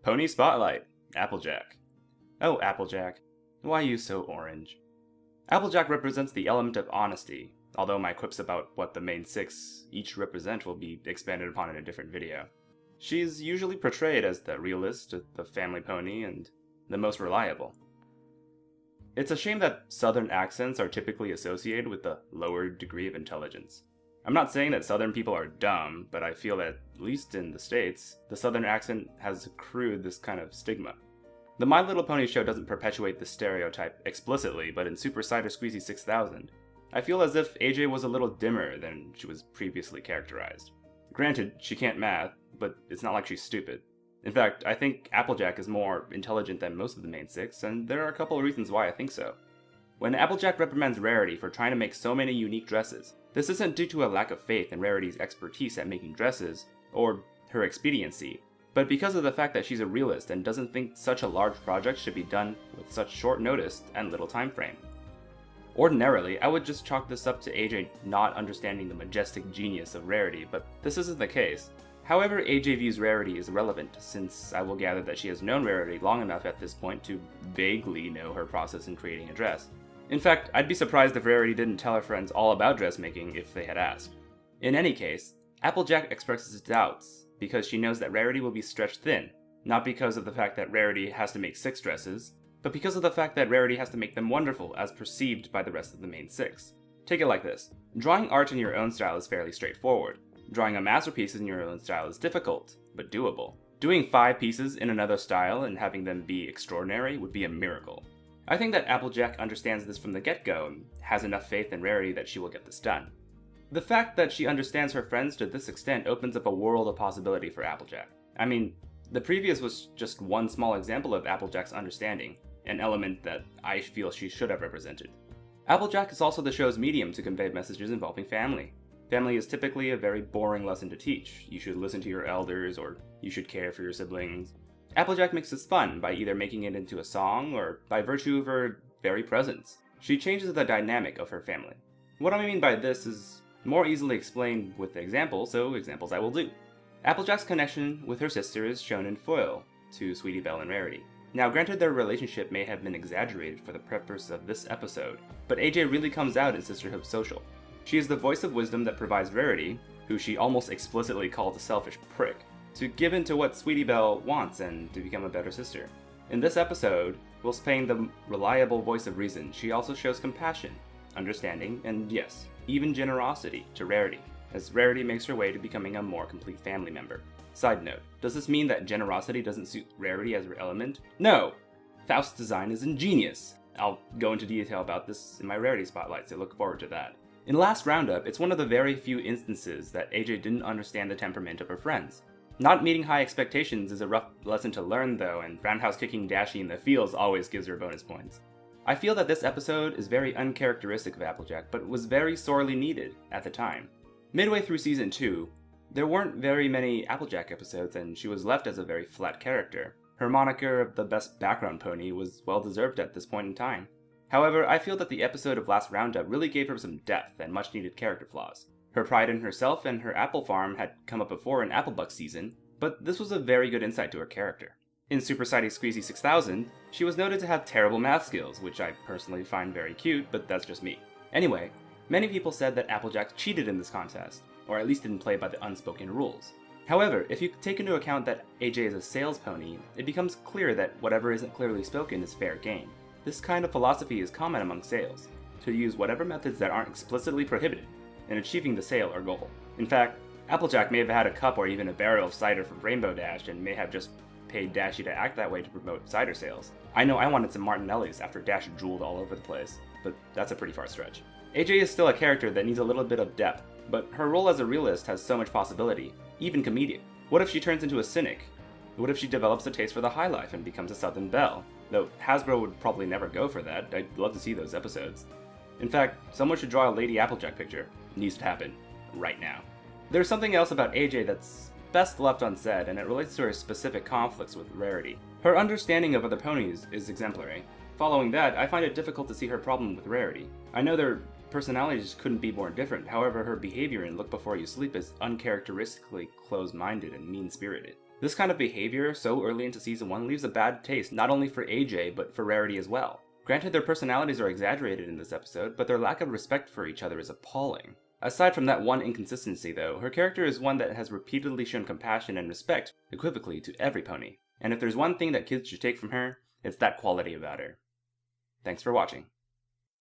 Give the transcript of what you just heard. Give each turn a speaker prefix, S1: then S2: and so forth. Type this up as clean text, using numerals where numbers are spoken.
S1: Pony Spotlight, Applejack. Oh, Applejack, why you so orange? Applejack represents the element of honesty, although my quips about what the main six each represent will be expanded upon in a different video. She's usually portrayed as the realist, the family pony, and the most reliable. It's a shame that Southern accents are typically associated with a lower degree of intelligence. I'm not saying that Southern people are dumb, but I feel that, at least in the States, the Southern accent has accrued this kind of stigma. The My Little Pony show doesn't perpetuate this stereotype explicitly, but in Super Cider Squeezy 6000, I feel as if AJ was a little dimmer than she was previously characterized. Granted, she can't math, but it's not like she's stupid. In fact, I think Applejack is more intelligent than most of the main six, and there are a couple of reasons why I think so. When Applejack reprimands Rarity for trying to make so many unique dresses, this isn't due to a lack of faith in Rarity's expertise at making dresses, or her expediency, but because of the fact that she's a realist and doesn't think such a large project should be done with such short notice and little time frame. Ordinarily, I would just chalk this up to AJ not understanding the majestic genius of Rarity, but this isn't the case. However, AJ views Rarity as relevant, since I will gather that she has known Rarity long enough at this point to vaguely know her process in creating a dress. In fact, I'd be surprised if Rarity didn't tell her friends all about dressmaking if they had asked. In any case, Applejack expresses doubts because she knows that Rarity will be stretched thin, not because of the fact that Rarity has to make 6 dresses, but because of the fact that Rarity has to make them wonderful as perceived by the rest of the main 6. Take it like this. Drawing art in your own style is fairly straightforward. Drawing a masterpiece in your own style is difficult, but doable. Doing 5 pieces in another style and having them be extraordinary would be a miracle. I think that Applejack understands this from the get-go and has enough faith in Rarity that she will get this done. The fact that she understands her friends to this extent opens up a world of possibility for Applejack. I mean, the previous was just one small example of Applejack's understanding, an element that I feel she should have represented. Applejack is also the show's medium to convey messages involving family. Family is typically a very boring lesson to teach. You should listen to your elders, or you should care for your siblings. Applejack makes this fun by either making it into a song or by virtue of her very presence. She changes the dynamic of her family. What I mean by this is more easily explained with examples, so examples I will do. Applejack's connection with her sister is shown in foil to Sweetie Belle and Rarity. Now granted, their relationship may have been exaggerated for the purpose of this episode, but AJ really comes out in Sisterhood Social. She is the voice of wisdom that provides Rarity, who she almost explicitly called a selfish prick, to give in to what Sweetie Belle wants and to become a better sister. In this episode, whilst playing the reliable voice of reason, she also shows compassion, understanding, and yes, even generosity to Rarity, as Rarity makes her way to becoming a more complete family member. Side note, does this mean that generosity doesn't suit Rarity as her element? No! Faust's design is ingenious. I'll go into detail about this in my Rarity Spotlight, so look forward to that. In last roundup, it's one of the very few instances that AJ didn't understand the temperament of her friends. Not meeting high expectations is a rough lesson to learn though, and roundhouse kicking Dashie in the fields always gives her bonus points. I feel that this episode is very uncharacteristic of Applejack, but was very sorely needed at the time. Midway through season 2, there weren't very many Applejack episodes and she was left as a very flat character. Her moniker of the best background pony was well deserved at this point in time. However, I feel that the episode of last roundup really gave her some depth and much needed character flaws. Her pride in herself and her apple farm had come up before in Applebuck season, but this was a very good insight to her character. In Super Cider Squeezy 6000, she was noted to have terrible math skills, which I personally find very cute, but that's just me. Anyway, many people said that Applejack cheated in this contest, or at least didn't play by the unspoken rules. However, if you take into account that AJ is a sales pony, it becomes clear that whatever isn't clearly spoken is fair game. This kind of philosophy is common among sales, to use whatever methods that aren't explicitly prohibited in achieving the sale or goal. In fact, Applejack may have had a cup or even a barrel of cider from Rainbow Dash and may have just paid Dashie to act that way to promote cider sales. I know I wanted some Martinellis after Dash drooled all over the place, but that's a pretty far stretch. AJ is still a character that needs a little bit of depth, but her role as a realist has so much possibility, even comedic. What if she turns into a cynic? What if she develops a taste for the high life and becomes a Southern belle? Though Hasbro would probably never go for that. I'd love to see those episodes. In fact, someone should draw a Lady Applejack picture. It needs to happen. Right now. There's something else about AJ that's best left unsaid, and it relates to her specific conflicts with Rarity. Her understanding of other ponies is exemplary. Following that, I find it difficult to see her problem with Rarity. I know their personalities couldn't be more different, however her behavior in Look Before You Sleep is uncharacteristically close-minded and mean-spirited. This kind of behavior so early into Season 1 leaves a bad taste not only for AJ, but for Rarity as well. Granted, their personalities are exaggerated in this episode, but their lack of respect for each other is appalling. Aside from that one inconsistency though, her character is one that has repeatedly shown compassion and respect equivocally to every pony. And if there's one thing that kids should take from her, it's that quality about her. Thanks for watching.